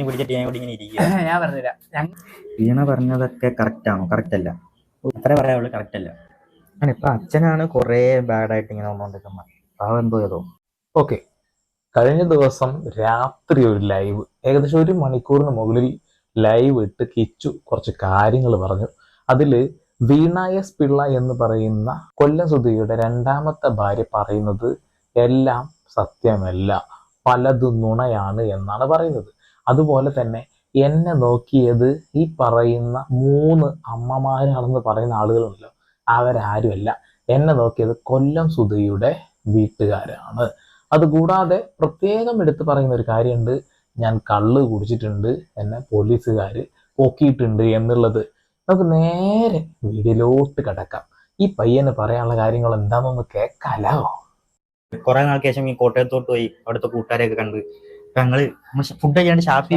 പിടിച്ചിട്ട് ഞാൻ ഇവിടെ ഇങ്ങനെ ഇരിക്കുക. ഞാൻ പറഞ്ഞുതരാം. വീണ പറഞ്ഞതൊക്കെ കറക്റ്റ് ആണോ? കറക്റ്റ് അല്ല. അത്രേ പറയാവുള്ളൂ, കറക്റ്റ് അല്ല. ഇപ്പൊ അച്ഛനാണ് കുറെ ബാഡായിട്ട് ഇങ്ങനെ വന്നോണ്ടിരിക്കുന്നത്. പാവം എന്തോ ഏതോ. ഓക്കെ, കഴിഞ്ഞ ദിവസം രാത്രി ഒരു ലൈവ്, ഏകദേശം 1 മണിക്കൂറിന് മുകളിൽ ലൈവ് ഇട്ട് കിച്ചു കുറച്ച് കാര്യങ്ങൾ പറഞ്ഞു. അതില് വീണ എസ് പിള്ള എന്ന് പറയുന്ന കൊല്ലം സുധിയുടെ 2ാമത്തെ ഭാര്യ പറയുന്നത് എല്ലാം സത്യമല്ല, പലതും നുണയാണ് എന്നാണ് പറയുന്നത്. അതുപോലെ തന്നെ എന്നെ നോക്കിയത് ഈ പറയുന്ന 3 അമ്മമാരാണെന്ന് പറയുന്ന ആളുകളുണ്ടല്ലോ, അവരാരുമല്ല. എന്നെ നോക്കിയത് കൊല്ലം സുധിയുടെ വീട്ടുകാരാണ്. അതുകൂടാതെ പ്രത്യേകം എടുത്ത് പറയുന്ന ഒരു കാര്യമുണ്ട്, ഞാൻ കള്ള് കുടിച്ചിട്ടുണ്ട്, എന്നെ പോലീസുകാർ പൊക്കിയിട്ടുണ്ട് എന്നുള്ളത്. നമുക്ക് നേരെ വീഡിയോയിലോട്ട് കിടക്കാം. ഈ പയ്യന് പറയാനുള്ള കാര്യങ്ങൾ എന്താണെന്നൊന്ന് കേൾക്കാലോ. കുറെ നാൾക്ക് ശേഷം ഈ കോട്ടയത്തോട്ട് പോയി അവിടുത്തെ കൂട്ടുകാരെയൊക്കെ കണ്ട് ഞങ്ങള് ഫുഡ് കഴിയാണ്ട് ഷാപ്പിൽ